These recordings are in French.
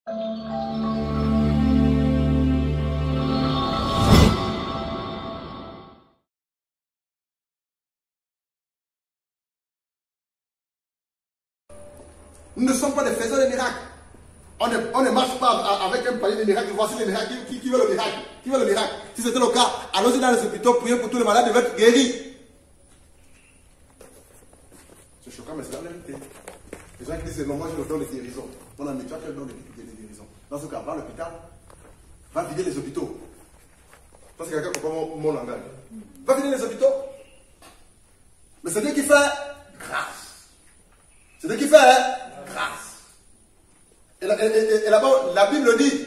Nous ne sommes pas des faiseurs de miracles. On ne marche pas avec un panier de miracles. Voici les miracles. Qui veut le miracle? Qui veut le miracle? Si c'était le cas, allons-y dans les hôpitaux, priez pour tous les malades de être guéris. C'est choquant, mais c'est la vérité. Les gens qui disent non, moi j'ai le don de guérison. Mon ami, tu as quel don de guérison? Dans ce cas, va à l'hôpital, va vider les hôpitaux. Parce que quelqu'un comprend mon langage. Va vider les hôpitaux. Mais c'est Dieu qui fait grâce. C'est Dieu qui fait grâce. Et là-bas, la Bible dit,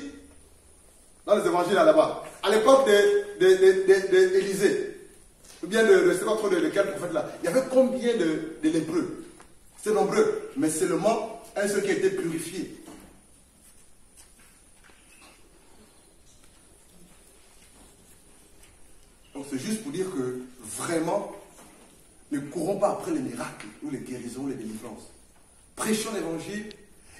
dans les évangiles là-bas, à l'époque d'Élisée, ou bien je ne sais pas trop de quel prophète là, il y avait combien de lépreux? C'est nombreux, mais seulement un seul qui a été purifié. Donc c'est juste pour dire que vraiment, ne courons pas après les miracles, ou les guérisons, ou les délivrances. Prêchons l'évangile.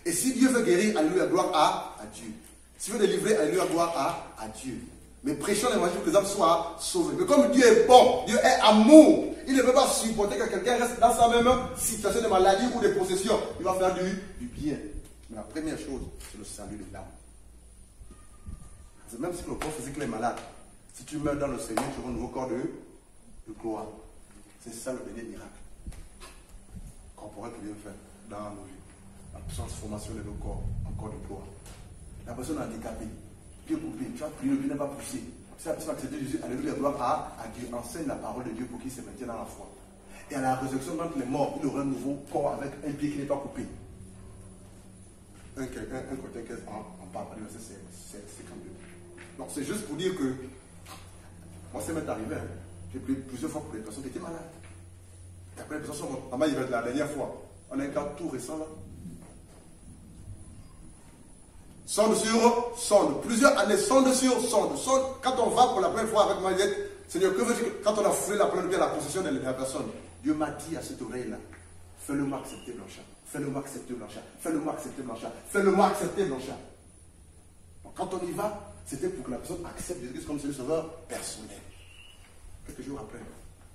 Et si Dieu veut guérir, alléluia, gloire à Dieu. S'il veut délivrer, alléluia, gloire à Dieu. Mais prêchons l'évangile pour que les hommes soient sauvés. Mais comme Dieu est bon, Dieu est amour, il ne peut pas supporter que quelqu'un reste dans sa même situation de maladie ou de possession. Il va faire du bien. Mais la première chose, c'est le salut de l'âme. Même si le corps physique est malade, si tu meurs dans le Seigneur, tu auras un nouveau corps de gloire. C'est ça le dernier miracle corporel que Dieu fait dans nos vies. La transformation de nos corps en corps de gloire. La personne handicapée, Dieu coupé, tu as prié, Dieu n'a pas poussé. Si la personne a accepté Jésus, alléluia, gloire à Dieu. Enseigne la parole de Dieu pour qu'il se maintienne dans la foi. Et à la résurrection, quand il est mort, il aura un nouveau corps avec un pied qui n'est pas coupé. Un côté en parle, c'est 52. Donc c'est juste pour dire que, moi ça m'est arrivé, hein. J'ai prié plusieurs fois pour les personnes qui étaient malades. Et après les personnes sont mortes. Maman, il va être la dernière fois. On a un cas tout récent là. Sonde sur sonde. Plusieurs années, sonde sur sonde. Quand on va pour la première fois avec moi, il dit, Seigneur, que veux-tu que quand on a foulé la première la possession de la personne, Dieu m'a dit à cette oreille-là, fais-le-moi accepter Blanchard. Fais-le-moi accepter Blanchard. Fais-le-moi accepter Blanchard. Fais-le-moi accepter Blanchard. Donc, quand on y va, c'était pour que la personne accepte Jésus comme le sauveur personnel. Quelques jours après,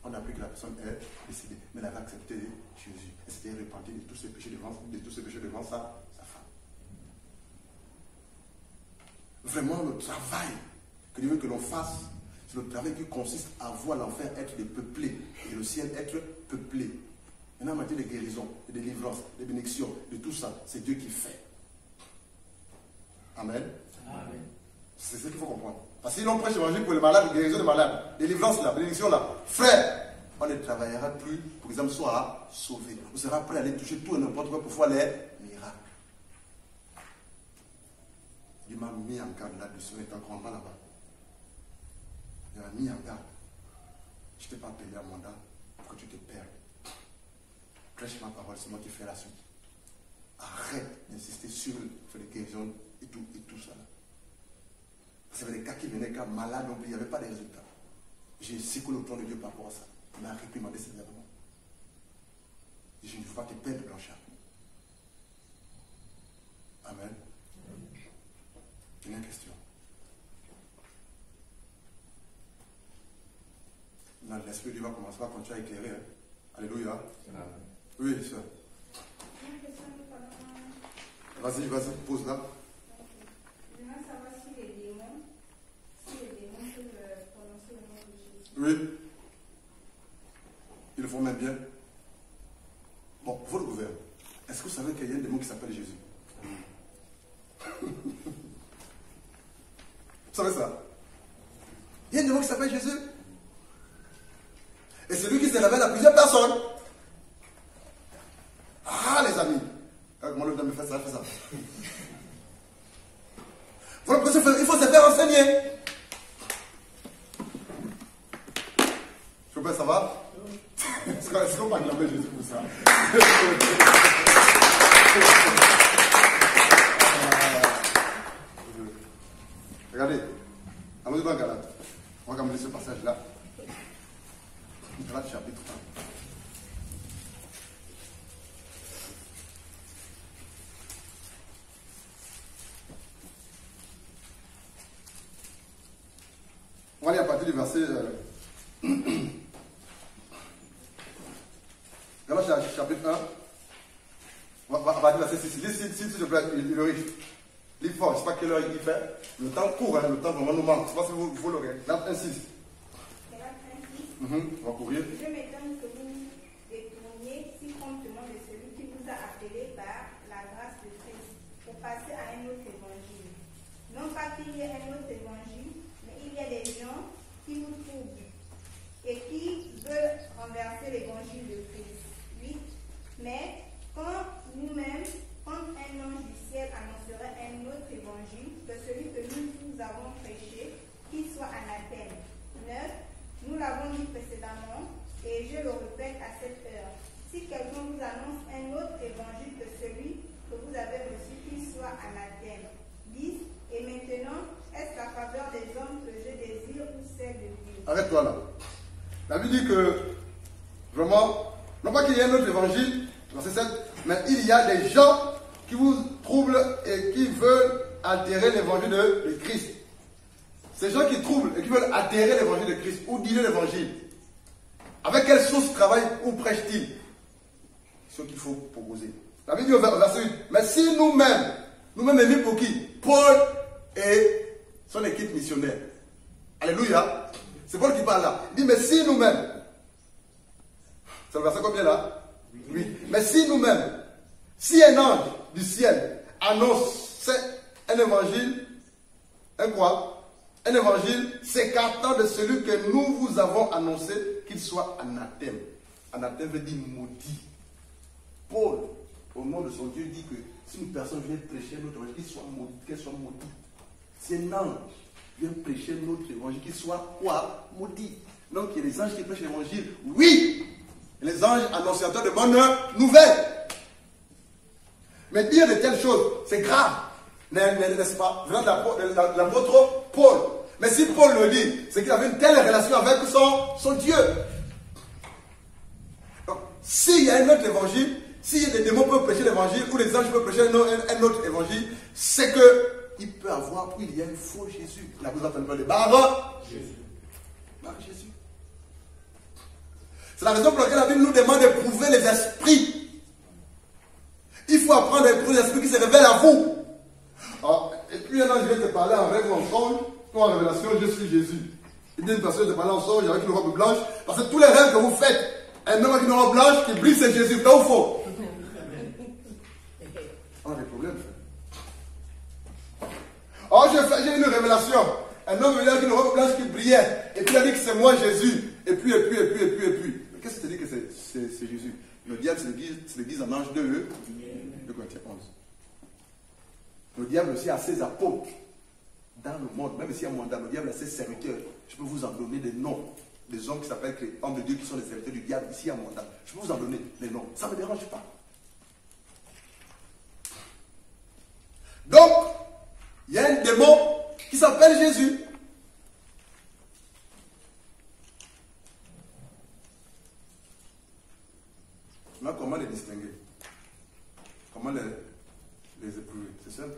on a appris que la personne est décédée. Mais elle avait accepté Jésus. Elle s'était repentie de tous ses péchés devant sa femme. Vraiment, le travail que Dieu veut que l'on fasse, c'est le travail qui consiste à voir l'enfer être dépeuplé et le ciel être peuplé. Maintenant, en matière de guérison, de délivrance, de bénédiction, de tout ça, c'est Dieu qui fait. Amen. Amen. C'est ce qu'il faut comprendre. Parce que si l'on prêche l'évangile pour les malades, guérison des malades, délivrance là, bénédiction là, frère, on ne travaillera plus pour que les hommes soient sauvés. On sera prêt à aller toucher tout et n'importe quoi pour faire les miracles. Il m'a mis en garde là-dessus, on est encore en bas là-bas. Il m'a mis en garde. Je ne t'ai pas appelé à mandat pour que tu te perdes. Prêche ma parole, c'est moi qui fais la suite. Arrête d'insister sur les guérisons et tout ça. Parce qu'il y avait des cas qui venaient, cas malades, donc il n'y avait pas de résultats. J'ai secoué le plan de Dieu par rapport à ça. Il m'a réprimandé sévèrement. Je ne veux pas te perdre, Blanchard. Amen. Une question. L'Esprit de Dieu va commencer à continuer à éclairer. Hein? Alléluia. Amen. Oui, sœur. Vas-y, pose là. Je voudrais savoir si les démons peuvent prononcer le nom de Jésus. Oui. Ils le font même bien. Bon, votre gouverne, est-ce que vous savez qu'il y a un démon qui s'appelle Jésus? Vous savez ça? Il y a un démon qui s'appelle Jésus. Et c'est lui qui s'est révélé à plusieurs personnes. Ah, les amis. Comment le me fait ça, fait ça. Voilà pourquoi il faut se faire enseigner. Je sais pas, ça va? Est-ce qu'on va acclamer Jésus pour ça? Regardez, allons-y dans Galate. On va regarder ce passage-là. Galate chapitre 1. lire verset. Galates chapitre 1. On va dire verset 6. S'il te plaît, il le riche. Lis fort, je ne sais pas quelle heure il fait. Le temps court, hein, le temps vraiment nous manque. Je ne sais pas si vous l'aurez. Galates 1, 6. On va courir. Je m'étonne que vous vous détourniez si promptement de celui qui vous a appelé par la grâce de Christ pour passer à un autre évangile. Non pas qu'il y ait un autre évangile, mais il y a des gens qui vous troublent et qui veulent renverser l'évangile de Christ. 8. Mais quand un ange du ciel annoncerait un autre évangile que celui que nous avons prêché, qu'il soit anathème. 9. Nous l'avons dit précédemment, et je le répète à cette heure. Si quelqu'un vous annonce un autre évangile que celui que vous avez reçu, qu'il soit anathème. 10. Et maintenant, est-ce la faveur des hommes que je désire ou celle de Dieu? Arrête-toi là. La Bible dit que, vraiment, non pas qu'il y ait un autre évangile, verset 7, mais il y a des gens qui vous troublent et qui veulent altérer l'évangile de Christ. Ces gens qui troublent et qui veulent altérer l'évangile de Christ ou diluer l'évangile, avec quelle source travaillent ou prêchent-ils? Ce qu'il faut proposer. La Bible dit au verset 8, mais si nous-mêmes émis pour qui? Paul et son équipe missionnaire. Alléluia. C'est Paul qui parle là. Il dit, mais si nous-mêmes, c'est le verset combien là? 8. Mais si nous-mêmes, si un ange du ciel annonce un évangile, un quoi? Un évangile s'écartant de celui que nous vous avons annoncé, qu'il soit anathème. Anathème veut dire maudit. Paul, au nom de son Dieu, dit que si une personne vient prêcher un autre évangile, qu'il soit maudit, qu'elle soit maudite. Si un ange vient prêcher un autre évangile, qu'il soit quoi? Maudit. Donc il y a des anges qui prêchent l'évangile. Oui! Les anges annonciateurs de bonnes nouvelles. Mais dire de telles choses, c'est grave. N'est-ce pas? Venant de l'apôtre Paul. Mais si Paul le dit, c'est qu'il avait une telle relation avec son Dieu. Donc, s'il y a un autre évangile, si des démons peuvent prêcher l'évangile, ou les anges peuvent prêcher un autre évangile, c'est qu'il peut avoir, où il y a un faux Jésus. La vous entendez pas les barres Jésus. Barre Jésus. C'est la raison pour laquelle la Bible nous demande d'éprouver les esprits. Il faut apprendre à éprouver les esprits qui se révèlent à vous. Alors, et puis un ange vient te parler en rêve ou en songe, ou en révélation, je suis Jésus. Il dit une personne te parler en songe avec une robe blanche, parce que tous les rêves que vous faites, un homme avec une robe blanche qui brille, c'est Jésus. Là ou faux? On a des problèmes. Oh, j'ai une révélation. Un homme avec une robe blanche qui brillait, et puis il a dit que c'est moi Jésus. Et puis. Mais qu'est-ce que tu dis que c'est Jésus? Le diable se déguise en ange de Corinthiens 11. Le diable aussi a ses apôtres dans le monde, même s'il y a un mandat, le diable a ses serviteurs. Je peux vous en donner des noms, des hommes qui s'appellent les hommes de Dieu qui sont les serviteurs du diable, ici à mandat. Je peux vous en donner des noms, ça ne me dérange pas. Donc, il y a un démon qui s'appelle Jésus. Maintenant, comment les distinguer? Comment les éprouver? C'est simple.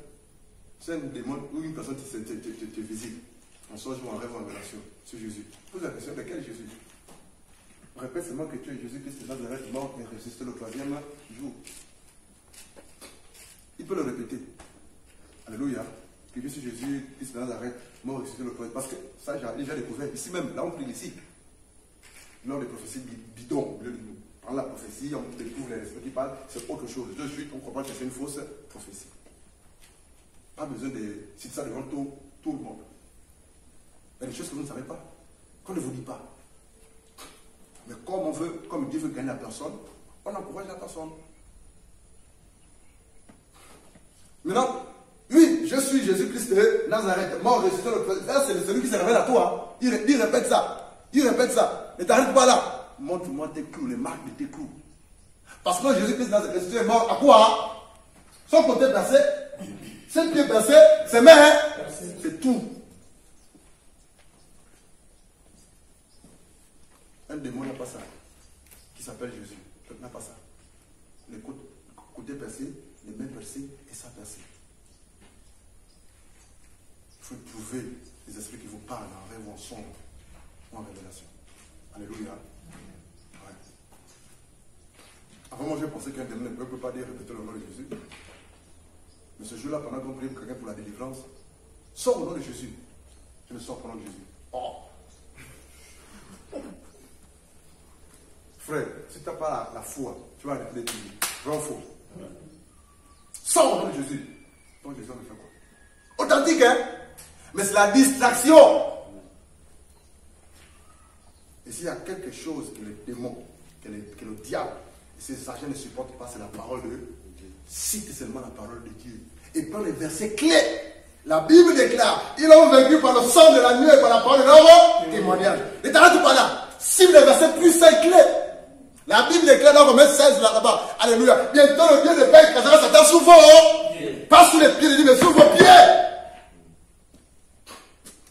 C'est un démon ou une personne qui te visite en songe ou en rêve ou en relation sur Jésus. Pose la question, de quel Jésus? Répète seulement que tu es Jésus-Christ de Nazareth, mort et ressuscité le 3e jour. Il peut le répéter. Alléluia. Que je suis Jésus-Christ de Nazareth, mort et ressuscité le 3e. Parce que ça, j'ai déjà découvert. Ici même, là on prie ici. Lors des prophéties bidons, au lieu de nous prendre la prophétie, on découvre les esprits qui parlent, c'est autre chose. De suite, on comprend que c'est une fausse prophétie. Pas besoin de citer ça devant tout le monde. Il y a des choses que vous ne savez pas, qu'on ne vous dit pas. Mais comme Dieu veut gagner la personne, on encourage la personne. Maintenant, oui, je suis Jésus-Christ de Nazareth, mort, ressuscité le 3e. C'est celui qui se révèle à toi. Il répète ça. Il répète ça. Ne t'arrête pas là. Montre-moi tes clous, les marques de tes clous. Parce que Jésus-Christ de Nazareth est mort à quoi? Son côté placé, ses pieds placés, ses mains, c'est tout. Un démon n'a pas ça. Qui s'appelle Jésus. Il n'a pas ça. Les côtés percés, les mains percées et ça percé. Il faut éprouver les esprits qui vous parlent en rêve ou en songe. ou en révélation. Alléluia. Ouais. Avant moi, j'ai pensé qu'un démon ne peut pas dire répéter le nom de Jésus. Mais ce jour-là, pendant qu'on prie pour quelqu'un pour la délivrance, sors au nom de Jésus. Je le sors au nom de Jésus. Oh! Frère, si tu n'as pas la foi, tu vas arrêter de dire. Vrai ou faux? Sors au nom de Jésus. Donc Jésus, on fait quoi? Authentique, hein? Mais c'est la distraction. Et s'il y a quelque chose que les démons, que le diable et ses agents ne supportent pas, c'est la parole de Dieu. Cite seulement la parole de Dieu. Et prends les versets clés. La Bible déclare, ils ont vaincu par le sang de l'agneau et par la parole de leur témoignage. Et t'arrêtes pas là. Cible les versets plus simples clés. La Bible déclare dans Romains 16 là-bas. Alléluia. Bientôt le Dieu de paix écrasera Satan sous vos. Pas sous les pieds de Dieu, mais sous vos pieds.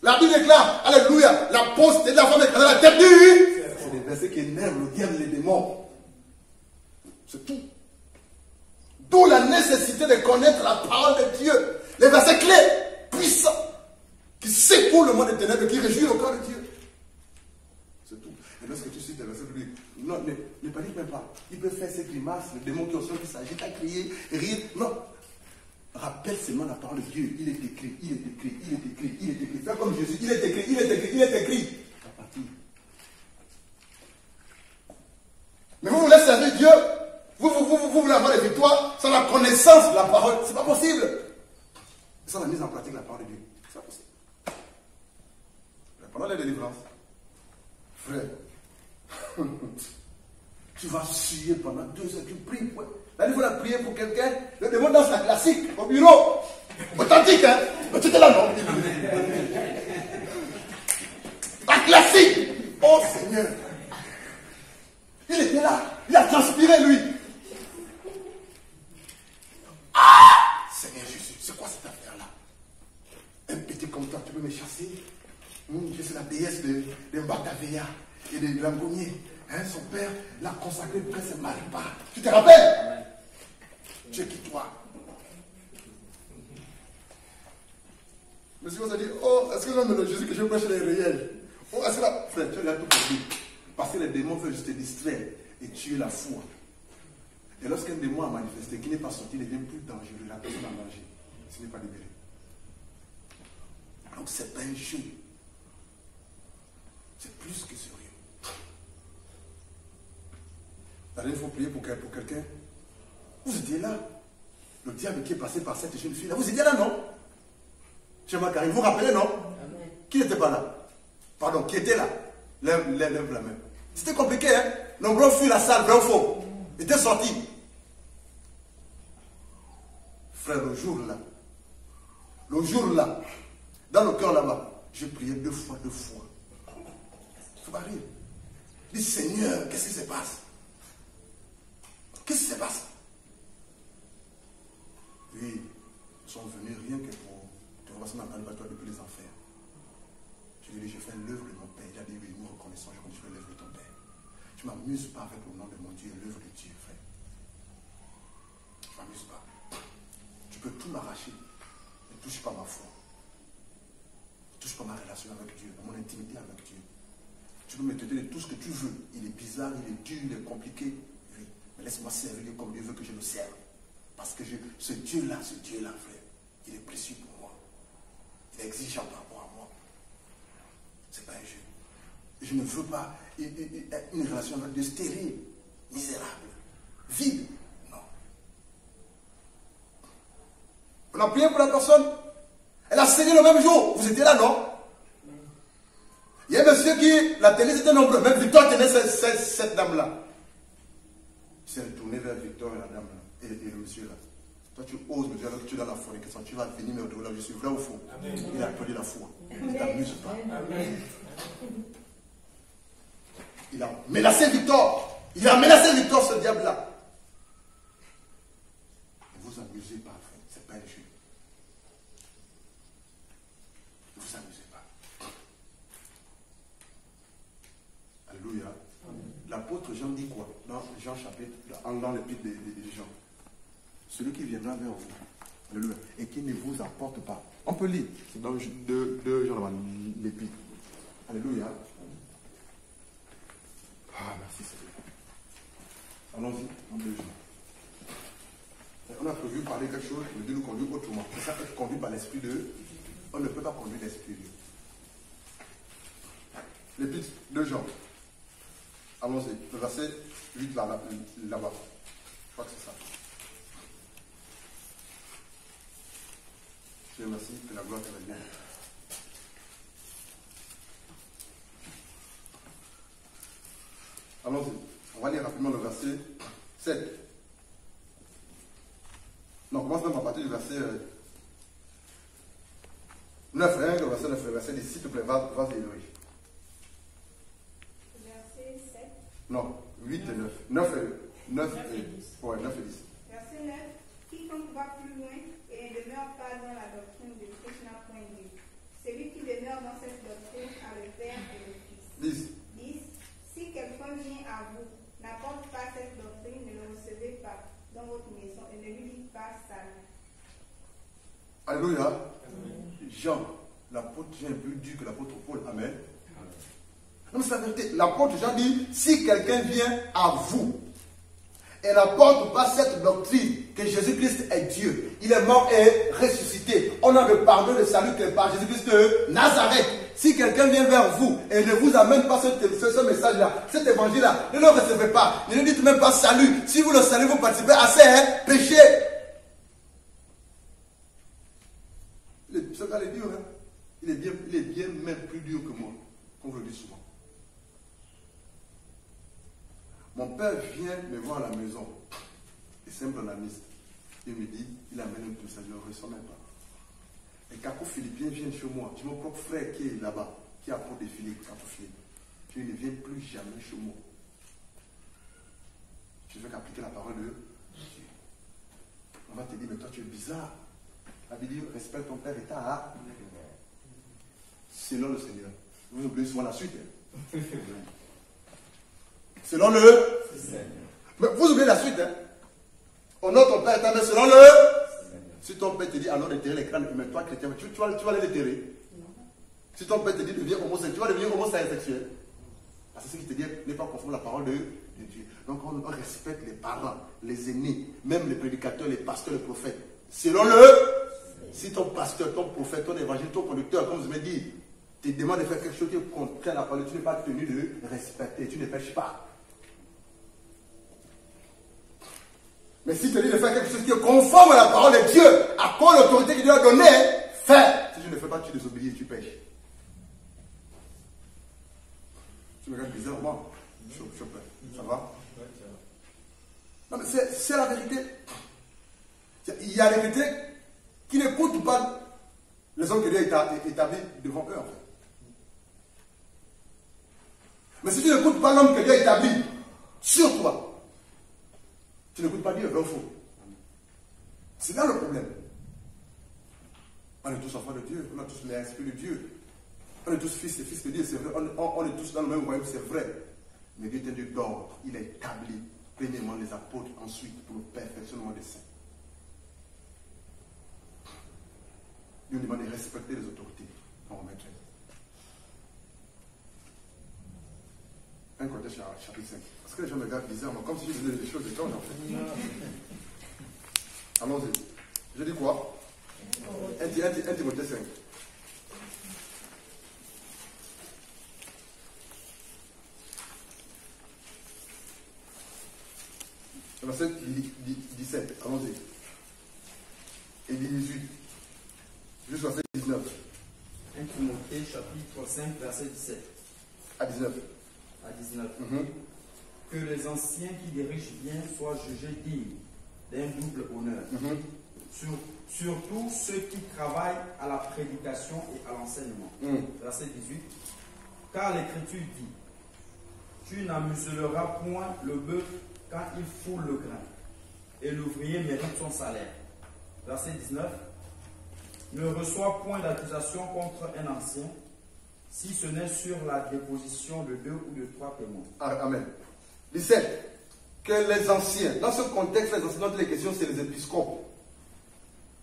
La Bible déclare, alléluia, la poste de la femme écrasera la tête du. C'est des versets qui énervent le diable et les démons. C'est tout. D'où la nécessité de connaître la parole de Dieu. Les versets clés, puissants, qui secouent le monde des ténèbres et qui réjouissent le corps de Dieu. C'est tout. Et lorsque tu cites les versets de lui, non, ne panique même pas. Il peut faire ses grimaces, le démon qui s'agite à crier, rire. Non. Rappelle seulement la parole de Dieu. Il est écrit, il est écrit, il est écrit, il est écrit. Fais comme Jésus, il est écrit, il est écrit, il est écrit. Ça partit. Mais vous voulez servir Dieu, vous voulez avoir des victoires sans la connaissance de la parole. C'est pas possible. Sans la mise en pratique de la parole de Dieu. C'est pas possible. La parole de délivrance. Frère, tu vas suer pendant 2 heures, tu pries. Ouais. Là, il faut la prier pour quelqu'un. Le démon danse la classique au bureau. Authentique, hein? Mais tu étais là, non? La classique. Oh Seigneur. Il était là. Il a transpiré, lui. Ah! Seigneur Jésus, c'est quoi cette affaire-là? Un petit comme toi, tu peux me chasser? Je suis la déesse de Mbataveya et de Langonier. Hein, son père l'a consacré pour qu'elle ne se marie pas. Tu te rappelles? Tu es qui toi? Monsieur vous a dit, oh, est-ce que l'homme de Jésus que je prêche est réel? Oh, est-ce que là, frère, tu as tout perdu. Parce que les démons veulent juste te distraire et tuer la foi. Et lorsqu'un démon a manifesté, qui n'est pas sorti, il devient plus dangereux. La personne a mangé. Ce n'est pas libéré. Donc c'est pas un jeu. C'est plus que sérieux. Il faut prier pour quelqu'un. Vous étiez là. Le diable qui est passé par cette jeune fille-là. Vous étiez là, non? Chez Macarie, vous vous rappelez, non? Amen. Qui n'était pas là? Pardon, qui était là? Lève la main. C'était compliqué, hein? Nombreux fuient la salle, vrai ou faux? Ils étaient sortis. Frère, le jour-là, dans le cœur là-bas, j'ai prié 2 fois. Il ne faut pas rire. Dis, Seigneur, qu'est-ce qui se passe? Qu'est-ce qui se passe? Oui, ils sont venus rien que pour te remercier dans toi depuis les enfers. Je lui ai dit, j'ai fait l'œuvre de mon Père. Il a dit, oui, nous reconnaissons, je connais l'œuvre de ton Père. Je ne m'amuse pas avec le nom de mon Dieu et l'œuvre de Dieu, frère. Je ne m'amuse pas. Tu peux tout m'arracher. Ne touche pas ma foi. Ne touche pas ma relation avec Dieu, mon intimité avec Dieu. Tu peux me traiter de tout ce que tu veux. Il est bizarre, il est dur, il est compliqué. Oui. Mais laisse-moi servir Dieu comme Dieu veut que je le serve. Parce que ce Dieu-là, frère, il est précieux pour moi. Il est exigeant par rapport à moi. C'est pas un jeu. Je ne veux pas une relation avec Dieu stérile, misérable, vide. Non. On a prié pour la personne. Elle a saigné le même jour. Vous étiez là, non? Il y a un monsieur qui, la télé était nombreux. Même Victor tenait cette dame-là. Il s'est retourné vers Victor et la dame-là. Et le monsieur là. Toi tu oses me dire que tu es dans la fornication, tu vas venir me retrouver là, je suis vrai ou faux? Amen. Il a perdu la foi. Ne t'amuse pas. Amen. Il a menacé Victor. Il a menacé Victor, ce diable-là. Ne vous amusez pas, frère. C'est pas un jeu. Ne vous amusez pas. Alléluia. L'apôtre Jean dit quoi? Dans Jean chapitre, dans l'épître des Jean. Celui qui viendra vers vous, alléluia, et qui ne vous apporte pas. On peut lire, c'est dans 2 Jean, l'épître. Alléluia. Ah, merci Seigneur. Allons-y, en 2 jours. On a prévu parler quelque chose, mais Dieu nous conduit autrement. C'est ça être conduit par l'Esprit de Dieu. On ne peut pas conduire l'Esprit de Dieu. L'Épître de Jean. Allons-y. Le verset 8 là-bas. Je crois que c'est ça. Dieu merci, que la gloire te revienne. Allons-y. On va lire rapidement le verset 7. Non, on commence même à partir du verset 9, hein, le verset 9, le verset 10, s'il te plaît, vas-y, Eloï. Verset 7. Non, 8 et 9. 9 et 10. Ouais, 9 et 10. Verset 9. Quiconque va plus loin et ne demeure pas dans la doctrine de Christ n'a point de Dieu. Celui qui demeure dans cette doctrine a le Père et le Fils. 10. Si quelqu'un vient à vous, n'apporte pas cette doctrine, ne le recevez pas dans votre maison et ne lui dites pas salut. Alléluia. Jean, l'apôtre Jean est plus dur que l'apôtre Paul. Amen. Non, mais c'est la vérité. L'apôtre Jean dit, si quelqu'un vient à vous et n'apporte pas cette doctrine que Jésus-Christ est Dieu, il est mort et ressuscité, on a le pardon, le salut que par Jésus-Christ de Nazareth. Si quelqu'un vient vers vous et ne vous amène pas ce message-là, cet évangile-là, ne le recevez pas, ne lui dites même pas salut. Si vous le saluez, vous participez à ces péchés. Ce gars est dur, hein? Il est bien même plus dur que moi, comme je le dis souvent. Mon père vient me voir à la maison, et c'est un plananiste. Il me dit, il amène un message, je ne le reçois même pas. Et Capo Philippien vient chez moi, j'ai mon propre frère qui est là-bas, qui a pour défiler, Capo Philippe. Il ne vient plus jamais chez moi. Je vais appliquer la parole de Dieu. On va te dire, mais toi tu es bizarre. La Bible dit, respecte ton père et ta selon le Seigneur. Vous oubliez souvent la suite. Hein? Selon le Seigneur. Mais vous oubliez la suite. Hein? Honore ton père et ta mère selon le Seigneur. Si ton père te dit, alors déterrer les crânes, mais toi, chrétien, tu vas les déterrer. Si ton père te dit, deviens homosexuel, tu vas devenir homosexuel. Parce que ce qui te dit, n'est pas conforme à la parole de Dieu. Donc on respecte les parents, les aînés, même les prédicateurs, les pasteurs, les prophètes. Selon le, si ton pasteur, ton prophète, ton évangile, ton conducteur, comme je me dis, te demande de faire quelque chose qui est contraire à la parole, tu n'es pas tenu de respecter, tu ne pêches pas. Mais si tu te dis de faire quelque chose qui est conforme à la parole de Dieu, à quoi l'autorité que Dieu a donnée, fais. Si tu ne fais pas, tu désobéis et tu pêches. Tu me regardes bizarrement. Ça va? Non, mais c'est la vérité. Il y a des vérités qui n'écoutent pas les hommes que Dieu a établis devant eux, en fait. Mais si tu n'écoutes pas l'homme que Dieu a établi sur toi, tu n'écoutes pas Dieu, vrai ou faux? C'est là le problème. On est tous enfants de Dieu, on a tous l'esprit de Dieu. On est tous fils et fils de Dieu, c'est vrai. On est tous dans le même royaume, c'est vrai. Mais Dieu est un Dieu d'ordre. Il a établi pleinement les apôtres ensuite pour le perfectionnement des saints. Dieu nous demande de respecter les autorités. On remet 1 Corinthiens chapitre 5. Parce que les gens me regardent bizarrement, comme si je faisais des choses étranges en fait. Allons-y. Je dis quoi? 1 Timothée 5. Verset 17. Allons-y. Et 18. Juste verset 19. 1 Timothée chapitre 5, verset 17. À 19. À 19. Que les anciens qui dirigent bien soient jugés dignes d'un double honneur. Surtout ceux qui travaillent à la prédication et à l'enseignement. Verset 18. Car l'Écriture dit, tu n'amuseras point le bœuf quand il foule le grain, et l'ouvrier mérite son salaire. Verset 19. Ne reçois point d'accusation contre un ancien, si ce n'est sur la déposition de 2 ou de 3 témoins. Amen. 17. Que les anciens, dans ce contexte, les anciens, dont les questions, c'est les épiscopes.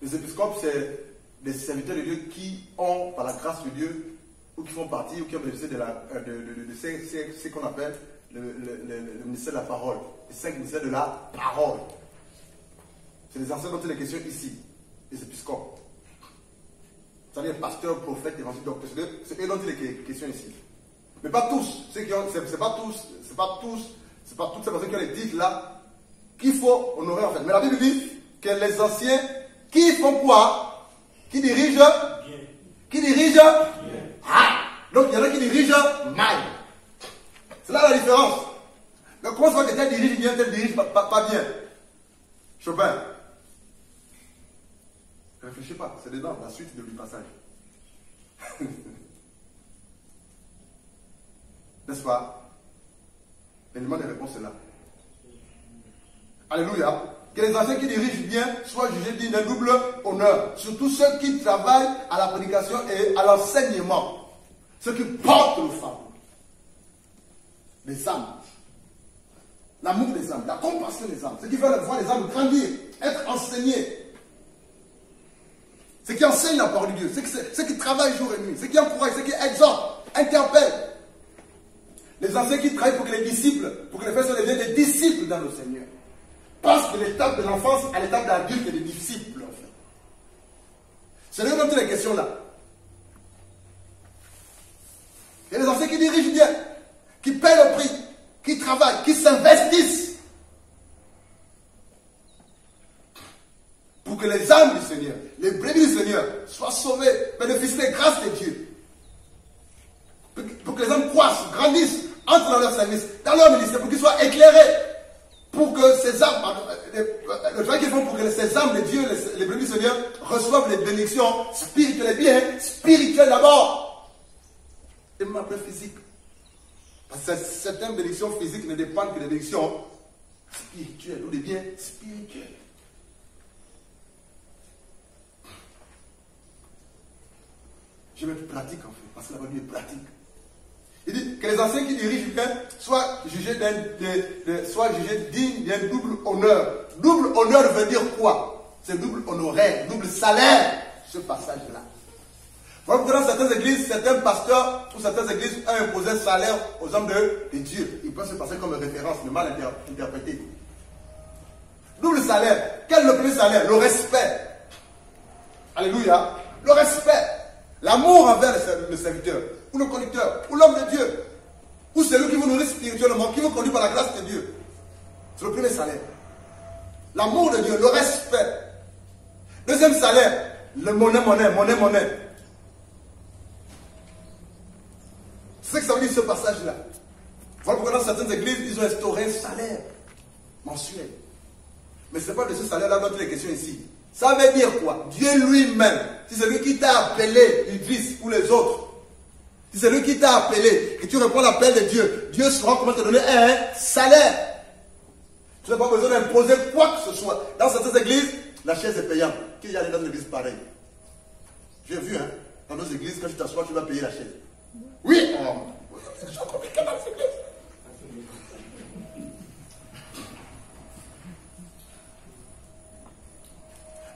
Les épiscopes, c'est des serviteurs de Dieu qui ont, par la grâce de Dieu, ou qui font partie, ou qui ont bénéficié de ce qu'on appelle le ministère de la parole. Et 5 ministères de la parole. C'est les anciens dont il est question ici. Les épiscopes. C'est-à-dire pasteurs, prophètes, évangélistes, docteurs. C'est eux dont il est question ici. Mais pas tous. C'est pas toutes ces personnes qui ont les titres là qu'il faut honorer en fait. Mais la Bible dit que les anciens qui font quoi? Qui dirigent? Qui dirigent? Ah! Donc il y en a qui dirigent mal. C'est là la différence. Mais comment ça va que tel dirige bien, tel dirige pas bien? Chopin. Réfléchis pas, c'est dedans, la suite du passage. N'est-ce pas? L'élément de réponse est là. Alléluia. Que les anciens qui dirigent bien soient jugés dignes d'un double honneur. Surtout ceux qui travaillent à la prédication et à l'enseignement. Ceux qui portent le fardeau. Les âmes. L'amour des âmes, la compassion des âmes. Ceux qui veulent voir les âmes grandir, être enseignés. Ceux qui enseignent la parole de Dieu. Ceux qui travaillent jour et nuit. Ceux qui encouragent, ceux qui exhortent, interpellent. Les anciens qui travaillent pour que les disciples, pour que les frères deviennent des disciples dans le Seigneur. Passe de l'étape de l'enfance à l'étape d'adulte et des disciples, en fait. C'est là toutes les questions là. Il y a les anciens qui dirigent bien, qui paient le prix, qui travaillent, qui s'investissent pour que les âmes du Seigneur, les brebis du Seigneur soient sauvées, bénéficient des grâces de Dieu. Pour que les âmes croissent, grandissent, entrent dans leur service, dans leur ministère, pour qu'ils soient éclairés. Pour que ces âmes, le travail qu'ils font pour que ces âmes de Dieu, les brebis du Seigneur, reçoivent les bénédictions spirituelles, bien spirituelles d'abord. Et même après physique. Parce que certaines bénédictions physiques ne dépendent que des bénédictions spirituelles ou des biens spirituels. Je vais être pratique en fait, parce que la Bible est pratique. Il dit que les anciens qui dirigent bien soient jugés dignes d'un double honneur. Double honneur veut dire quoi? C'est double honoraire, double salaire, ce passage-là. Voilà pourquoi dans certaines églises, certains pasteurs ou certaines églises ont imposé un salaire aux hommes de Dieu. Ils prennent ce passage comme référence, mais mal interprété. Double salaire. Quel est le premier salaire? Le respect. Alléluia. Le respect. L'amour envers le serviteur, ou le conducteur, ou l'homme de Dieu, ou celui qui vous nourrit spirituellement, qui vous conduit par la grâce de Dieu. C'est le premier salaire. L'amour de Dieu, le respect. Deuxième salaire, le monnaie. C'est ce que ça veut dire ce passage-là. Voilà pourquoi dans certaines églises, ils ont instauré un salaire mensuel. Mais ce n'est pas de ce salaire-là dont il est question ici. Ça veut dire quoi? Dieu lui-même, si c'est lui qui t'a appelé, Idriss ou les autres, si c'est lui qui t'a appelé et tu réponds à l'appel de Dieu, Dieu saura comment te donner un salaire. Tu n'as pas besoin d'imposer quoi que ce soit. Dans certaines églises, la chaise est payante. Qui y a dans une église pareille? J'ai vu, hein, dans nos églises, quand tu t'assois, tu vas payer la chaise. Oui, c'est compliqué dans ces églises.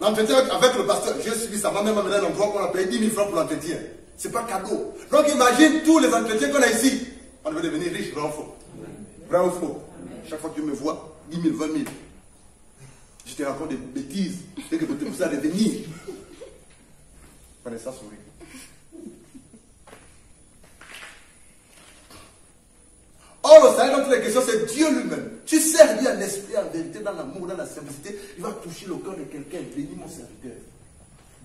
L'entretien avec le pasteur, j'ai suivi ça, m'a même amené à un endroit qu'on a payé 10 000 francs pour l'entretien. C'est pas cadeau. Donc imagine tous les entretiens qu'on a ici. On veut devenir riche, vrai ou faux? Vrai ou faux? Chaque fois que tu me vois, 10 000, 20 000. Je te raconte des bêtises. Dès que tu te pousses à revenir. Prenez ça, souris. Or, le salaire dans toutes les questions, c'est Dieu lui-même. Tu sers Dieu en esprit, en vérité, dans l'amour, dans la simplicité. Il va toucher le cœur de quelqu'un. Bénis mon serviteur.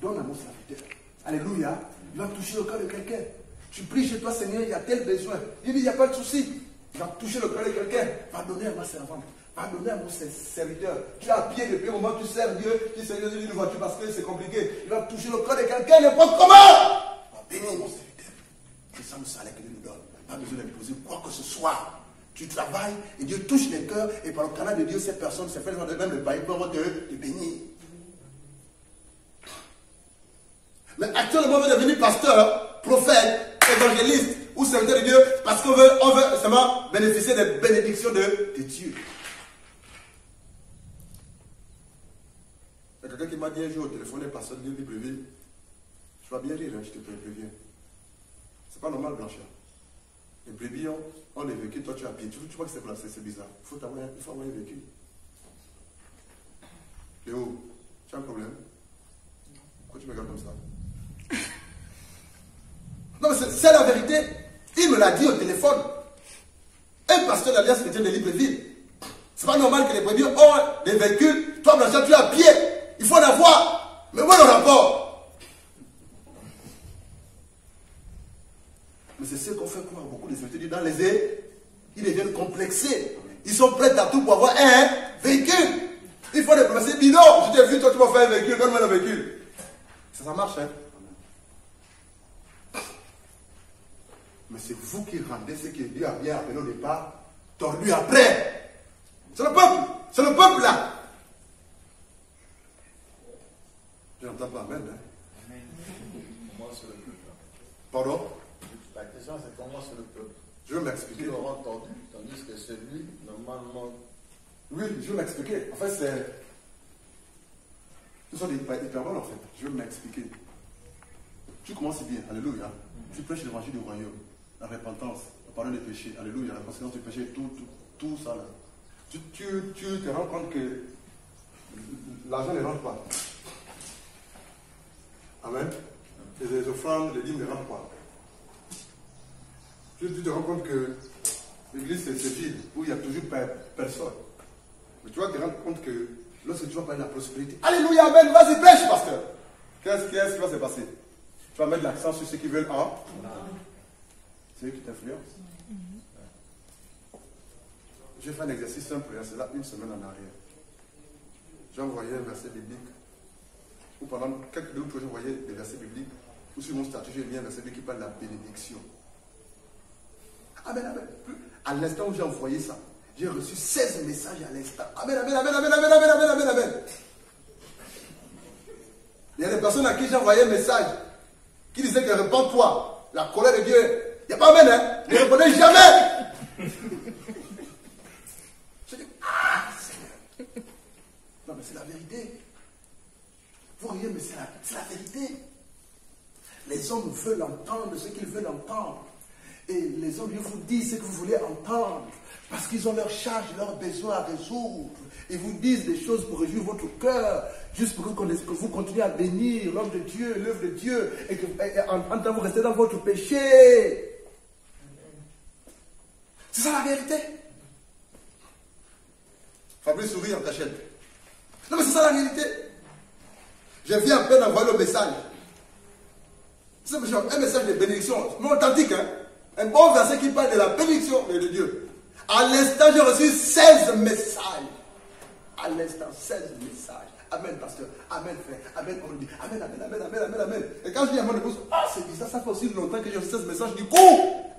Donne à mon serviteur. Alléluia. Il va toucher le cœur de quelqu'un. Tu pries chez toi, Seigneur, il y a tel besoin. Il dit, il n'y a pas de souci. Il va toucher le cœur de quelqu'un. Va donner à ma servante. Va donner à mon serviteur. Tu es à pied depuis le moment où tu sers Dieu. Tu sers Dieu d'une voiture parce que c'est compliqué. Il va toucher le cœur de quelqu'un, n'importe comment. Va bénir mon serviteur. C'est ça le salaire que Dieu nous donne. Pas besoin d'imposer quoi que ce soit. Tu travailles et Dieu touche les cœurs et par le canal de Dieu, cette personne s'est fait même le bail pour te bénir. Mais actuellement, on veut devenir pasteur, prophète, évangéliste ou serviteur de Dieu parce qu'on veut seulement bénéficier des bénédictions de Dieu. Il y a quelqu'un qui m'a dit un jour au téléphone, les pasteurs de Libreville, tu vas bien rire, hein, je te préviens. C'est pas normal, Blanchard. Les brebis ont les véhicules, toi tu as pied. Tu vois que c'est bizarre. Il faut avoir un véhicule. Léo, tu as un problème? Pourquoi tu me regardes comme ça? Non, mais c'est la vérité. Il me l'a dit au téléphone. Un pasteur d'Alliance chrétienne de Libreville. C'est pas normal que les brebis ont des véhicules. Toi, Blanchard, tu es à pied. Il faut en avoir. Mais où est le rapport? Mais c'est ce qu'on fait croire beaucoup des invités dans les airs. Ils deviennent complexés. Ils sont prêts à tout pour avoir un véhicule. Il faut déplacer bidon. Je t'ai vu, toi, tu vas faire un véhicule. Donne-moi le véhicule. Ça marche, hein? Mais c'est vous qui rendez ce que Dieu a bien appelé au départ, tordu après. C'est le peuple. C'est le peuple là. Je n'entends pas amen. Hein? Comment c'est le peuple? Pardon? La question c'est comment c'est le peuple? Je vais m'expliquer. Ils l'auront entendu, tandis que celui, normalement. Oui, je vais m'expliquer. En fait, c'est. Ce sont des hyperboles en fait. Je vais m'expliquer. Tu commences bien, alléluia. Tu prêches l'évangile du royaume, la repentance, le pardon des péchés, alléluia, la conséquence du péché, tout ça là. Tu te rends compte que l'argent ne rentre pas. Amen. Et les offrandes, les dîmes ne rentrent pas. Tu te rends compte que l'église c'est vide, où il n'y a toujours personne. Mais tu vas te rendre compte que lorsque tu vas parler de la prospérité, alléluia, amen, vas-y, pêche, pasteur. Qu'est-ce qui va se passer? Tu vas mettre l'accent sur ceux qui veulent un. C'est eux qui t'influencent. J'ai fait un exercice simple, c'est là une semaine en arrière. J'ai envoyé un verset biblique, ou pendant quelques jours, j'ai envoyé des versets bibliques, ou sur mon statut, j'ai mis un verset biblique qui parle de la bénédiction. Amen, amen. À l'instant où j'ai envoyé ça, j'ai reçu 16 messages à l'instant. Amen, amen, amen, amen, amen, amen, amen, amen, amen. Il y a des personnes à qui j'ai envoyé un message qui disaient que répands-toi, la colère de Dieu. Il n'y a pas amen, hein? Ne répondez jamais. Je dis, ah, Seigneur. Non, mais c'est la vérité. Vous voyez, mais c'est la vérité. Les hommes veulent entendre ce qu'ils veulent entendre. Et les hommes vous disent ce que vous voulez entendre. Parce qu'ils ont leurs charges, leurs besoins à résoudre. Ils vous disent des choses pour réjouir votre cœur. Juste pour que vous continuez à bénir l'homme de Dieu, l'œuvre de Dieu. Et en temps vous restez dans votre péché. C'est ça la vérité. Fabrice sourit en cachette. Non mais c'est ça la réalité. Je viens à peine envoyer le message. C'est un message de bénédiction. Mais authentique, hein. Un bon verset qui parle de la bénédiction de Dieu. À l'instant, j'ai reçu 16 messages. À l'instant, 16 messages. Amen, pasteur. Amen, frère. Amen, on dit. Amen, amen, amen, amen, amen, amen. Et quand je dis à mon épouse, ah, c'est bizarre, ça fait aussi longtemps que j'ai reçu 16 messages. Du coup,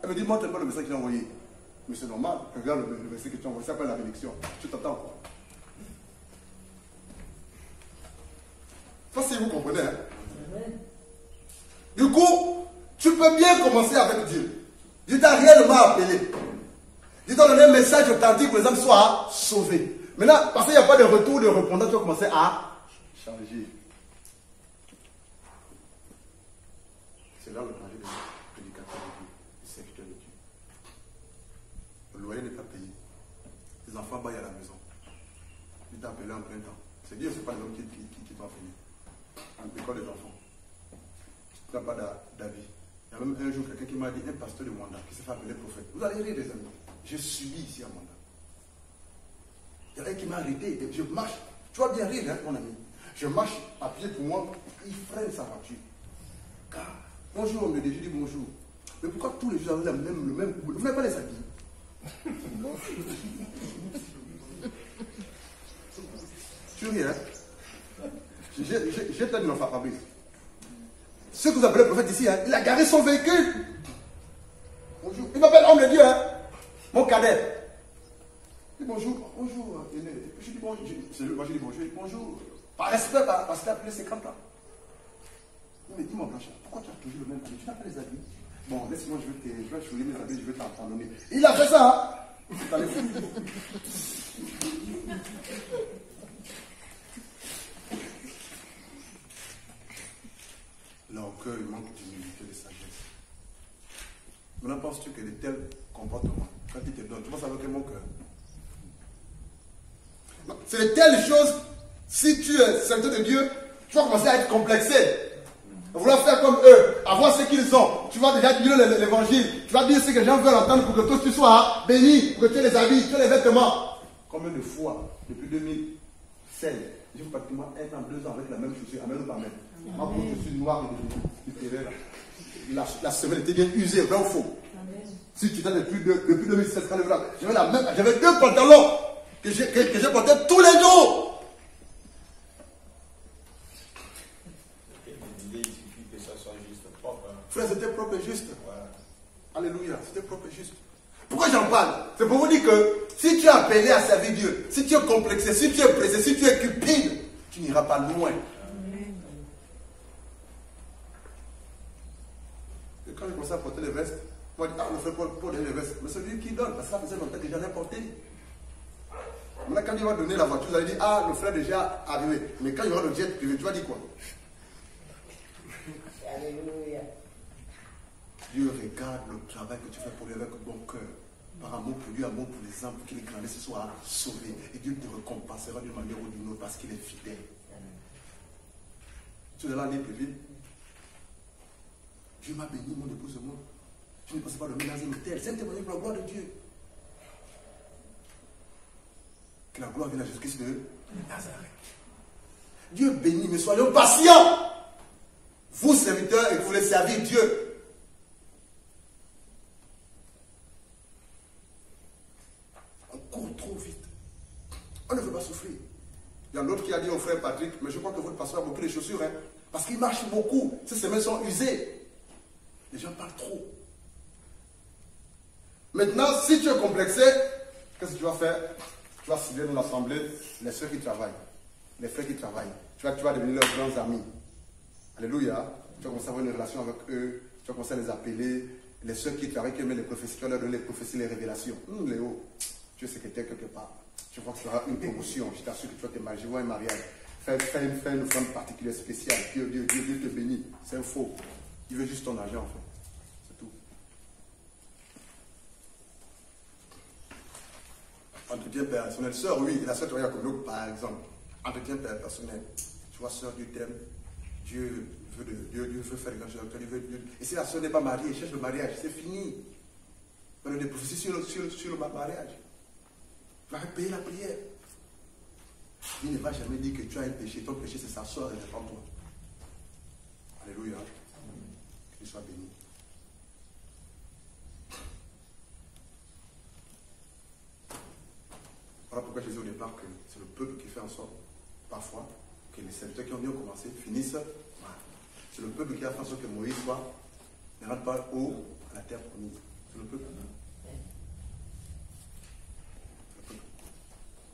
elle me dit, montre-moi le message que j'ai envoyé. Mais c'est normal. Regarde le verset que tu as envoyé. Ça s'appelle la bénédiction. Tu t'attends. Ça, si vous comprenez. Hein? Du coup, tu peux bien commencer avec Dieu. Dieu t'a réellement appelé. Dieu t'a donné un message authentique pour que les hommes soient sauvés. Maintenant, parce qu'il n'y a pas de retour de répondant, tu vas commencer à changer. C'est là le danger du prédicateur de Dieu, du serviteur de Dieu. Le loyer n'est pas payé. Les enfants baillent à la maison. Il t'a appelé en plein temps. C'est Dieu, ce n'est pas l'homme qui doit venir. En école des enfants. Tu n'as pas d'avis. Il y a même un jour quelqu'un qui m'a dit, un pasteur de Mwanda qui s'est fait appeler prophète. Vous allez rire des amis. Je subis ici à Mwanda. Il y a un qui m'a arrêté. Je marche. Tu vas bien rire, hein, mon ami. Je marche à pied pour moi. Il freine sa voiture. Car, bonjour, on me dit, je dis bonjour. Mais pourquoi tous les jours vous avez le même goût? Vous n'avez pas les habits. Tu ris, hein? J'ai peut-être une enfant Fabrice. Ce que vous appelez le prophète ici, hein, il a garé son véhicule. Bonjour. Il m'appelle homme de Dieu, hein. Mon cadet. Il dit bonjour, bonjour. Je dis bonjour. Moi je dis bonjour. Je dis bonjour. Par respect, parce qu'il a plus de 50 ans. Il me dit, mon Blanchard, pourquoi tu as toujours le même habit? Tu n'as pas les habits? Bon, laisse-moi, je vais choisir mes habits, je vais t'en donner. Il a fait ça, hein. L'orgueil manque d'humilité et de sagesse. Maintenant, penses-tu que de tels comportements, quand il te donne, tu penses avec quel mon cœur? C'est de telles choses, si tu es serviteur de Dieu, tu vas commencer à être complexé. À vouloir faire comme eux, avoir ce qu'ils ont. Tu vas déjà dire l'évangile. Tu vas dire ce que les gens veulent entendre pour que toi tu sois béni, pour que tu aies les habits, tu aies les vêtements. Combien de fois, depuis 2016, j'ai fait pratiquement 1 an, 2 ans avec la même chaussure, amen ou pas amen. Moi, pour je suis noir et de la semelle était bien usée, vrai ou faux? Si tu étais depuis 2016, j'avais 2 pantalons que j'ai portés tous les jours. Frère, c'était propre et juste. Alléluia, c'était propre et juste. Pourquoi j'en parle? C'est pour vous dire que si tu es appelé à servir Dieu, si tu es complexé, si tu es pressé, si tu es cupide, tu n'iras pas loin. Et quand j'ai commencé à porter les vestes, moi je dis, le frère Paul donner les vestes. Mais c'est lui qui donne, parce que ça faisait longtemps que j'en ai porté. Maintenant, quand il va donner la voiture, vous allez dire, le frère est déjà arrivé. Mais quand il y aura le jet privé, tu vas dire quoi? Alléluia. Dieu regarde le travail que tu fais pour lui avec bon cœur. Par amour pour lui, amour pour les âmes, pour qu'il grandisse, soit sauvé. Et Dieu te récompensera d'une manière ou d'une autre parce qu'il est fidèle. Tu es là, l'année privée. Dieu m'a béni, mon épouse et moi. Je ne pensais pas de ménager une telle. C'est un témoignage pour la gloire de Dieu. Que la gloire vienne à Jésus-Christ de Nazareth. Dieu bénit, mais soyons patients. Vous, serviteurs, et que vous voulez servir Dieu. On court trop vite. On ne veut pas souffrir. Il y a l'autre qui a dit au frère Patrick, mais je crois que votre pasteur a beaucoup de chaussures, hein, parce qu'il marche beaucoup. Ces semelles sont usées. Les gens parlent trop. Maintenant, si tu es complexé, qu'est-ce que tu vas faire? Tu vas cibler dans l'assemblée les soeurs qui travaillent, les frères qui travaillent. Tu vas devenir leurs grands amis. Alléluia. Tu vas commencer à avoir une relation avec eux. Tu vas commencer à les appeler. Les soeurs qui travaillent, qui aiment les prophéties, tu vas leur donner les prophéties, les révélations. Léo, tu es secrétaire quelque part. Tu vois que ce sera une promotion. Je t'assure que tu vas te marier ou un mariage. Fais une offrande particulière, spéciale. Dieu te bénit. C'est un faux. Il veut juste ton argent, en fait. C'est tout. Entretien personnel. Sœur, oui, la sœur travaille à Koblok, par exemple. Entretien personnel. Tu vois, sœur, Dieu t'aime. Dieu veut faire des choses avec toi. Et si la sœur n'est pas mariée, cherche le mariage. C'est fini. On a des prophéties sur le mariage. Tu vas payer la prière. Il ne va jamais dire que tu as un péché. Ton péché, c'est sa soeur, elle est en toi. Alléluia. Qu'il soit béni. Voilà pourquoi Jésus au départ que c'est le peuple qui fait en sorte, parfois, que les serviteurs qui ont bien commencé finissent mal. C'est le peuple qui a fait en sorte que Moïse ne rentre pas haut à la terre promise. C'est le peuple.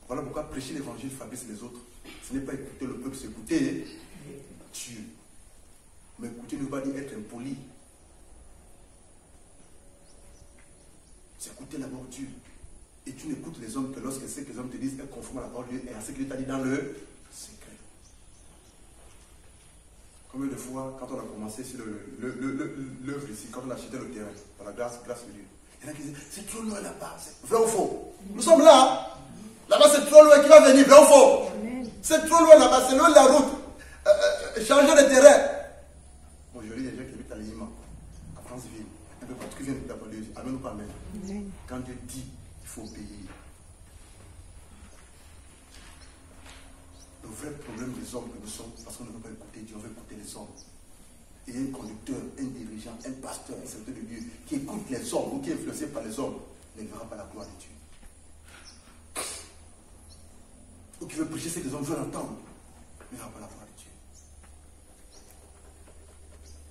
Voilà pourquoi prêcher l'évangile fabrice les autres. Ce n'est pas écouter le peuple, c'est écouter Dieu. Mais écouter ne veut pas dire être impoli. C'est écouter d'abord Dieu. Et tu n'écoutes les hommes que lorsque ce que les hommes te disent est conforme à la parole de Dieu et à ce qu'il t'a dit dans le secret. Combien de fois, quand on a commencé sur l'œuvre ici, quand on a acheté le terrain, par la grâce de Dieu, il y en a qui disent, c'est trop loin là-bas, c'est vrai ou faux? Nous sommes là. Là-bas, c'est trop loin, qui va venir, vrai ou faux? C'est trop loin là-bas, c'est loin de la route. Changer de terrain. Aujourd'hui, il y a des gens qui habitent à Lima, à Franceville, un peu partout, qui viennent de la parole de Dieu. Amen ou pas amen? Quand Dieu dit, il faut obéir. Le vrai problème des hommes que nous sommes, parce qu'on ne veut pas écouter Dieu, on veut écouter les hommes. Et un conducteur, un dirigeant, un pasteur, un serviteur de Dieu qui écoute les hommes ou qui est influencé par les hommes ne verra pas la gloire de Dieu. Ou qui veut prêcher ce que les hommes veulent entendre ne verra pas la gloire de Dieu.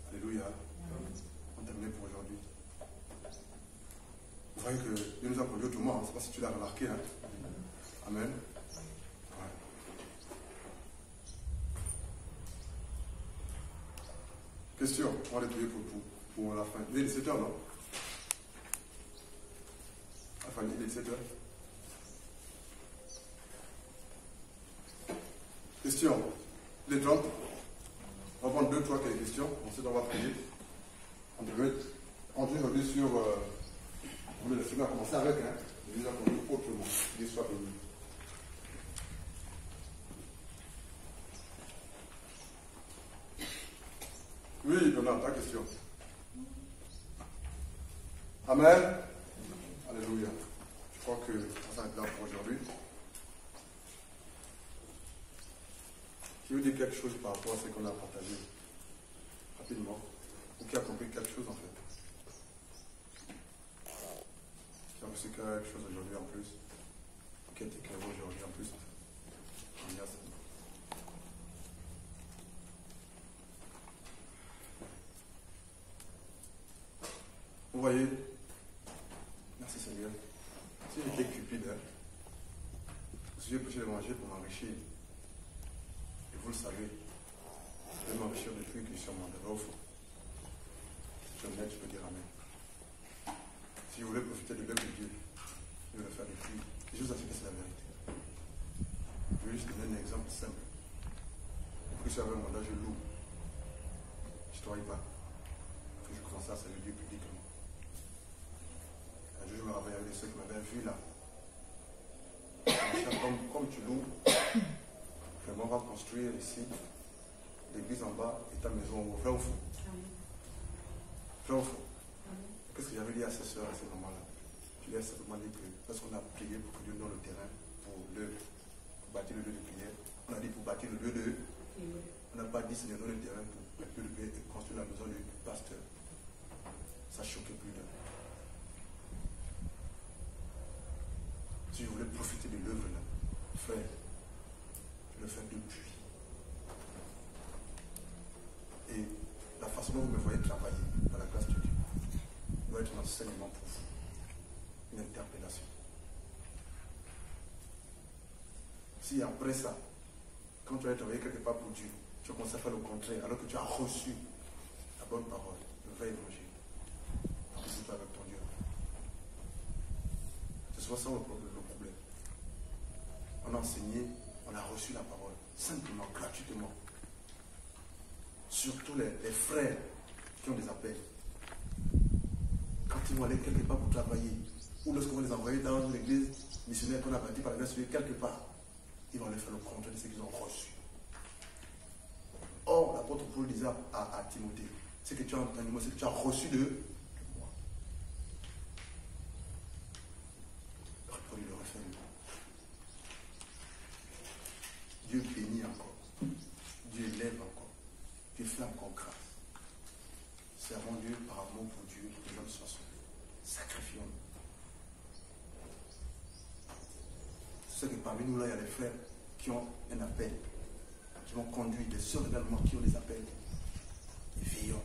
Alléluia. On termine pour aujourd'hui. Vous voyez que Dieu nous a conduit autrement, je ne sais pas si tu l'as remarqué. Hein? Amen. Question, on va les prier pour la fin. Il est 17h, non? Enfin, il est 17h. Question. Les 30. On va prendre 2-3 questions. Ensuite, on va prier. On peut mettre continue aujourd'hui sur. Le Seigneur a commencé avec, hein. Il nous a conduit autrement. Dieu soit béni. Oui, Donald, ta question. Amen. Alléluia. Je crois que ça va être là pour aujourd'hui. Je veux dire quelque chose par rapport à ce qu'on a partagé rapidement. Ou qui a compris quelque chose en fait. Qui a reçu quelque chose aujourd'hui en plus. Qui a été clair aujourd'hui en plus en fait. Merci. Vous voyez, merci Seigneur. Si j'étais cupide, hein, si j'ai prêché l'évangile pour m'enrichir, et vous le savez, je vais m'enrichir depuis que je suis en mandat au fond. Si tu es honnête, je peux dire Amen. Si vous voulez profiter de l'œuvre de Dieu, je vais le faire depuis. Et je vous assure que c'est la vérité. Je vais juste donner un exemple simple. Depuis que je suis avec un mandat, je loue. Je ne travaille pas. Que je commence à servir Dieu publiquement. Un jour, je me rappelle avec ceux qui m'avaient vu là. Comme tu loues, vraiment, on va construire ici l'église en bas et ta maison au vrai au fond. Vrai au fond. Qu'est-ce que j'avais dit à ces soeurs à ce moment-là? Je lui ai simplement dit que parce qu'on a prié pour que Dieu donne le terrain pour bâtir le lieu de prière, on a dit pour bâtir le lieu de. On n'a pas dit Seigneur donne le terrain pour bâtir le lieu de prière et construire la maison du pasteur. Ça choquait plus d'un. Si je voulais profiter de l'œuvre là, frère, je le fais depuis. Et la façon dont vous me voyez travailler dans la classe de Dieu doit être un enseignement pour vous, une interpellation. Si après ça, quand tu vas travailler quelque part pour Dieu, tu commences à faire le contraire, alors que tu as reçu la bonne parole, le vrai évangile, discute avec ton Dieu. C'est soit ça le problème. On a enseigné, on a reçu la parole, simplement, gratuitement. Surtout les frères qui ont des appels. Quand ils vont aller quelque part pour travailler, ou lorsqu'on va les envoyer dans une église missionnaire qu'on a bâtie par la grâce de Dieu quelque part, ils vont aller faire le contraire de ce qu'ils ont reçu. Or, l'apôtre Paul disait à Timothée, c'est que tu as entendu, c'est que tu as reçu de moi. Paul le refait. Dieu bénit encore. Dieu lève encore. Dieu fait encore grâce. Servons Dieu par amour pour Dieu, que l'homme soit sauvé. Sacrifions-nous. C'est que parmi nous là, il y a des frères qui ont un appel, qui vont conduire, des sœurs également qui ont des appels. Et veillons.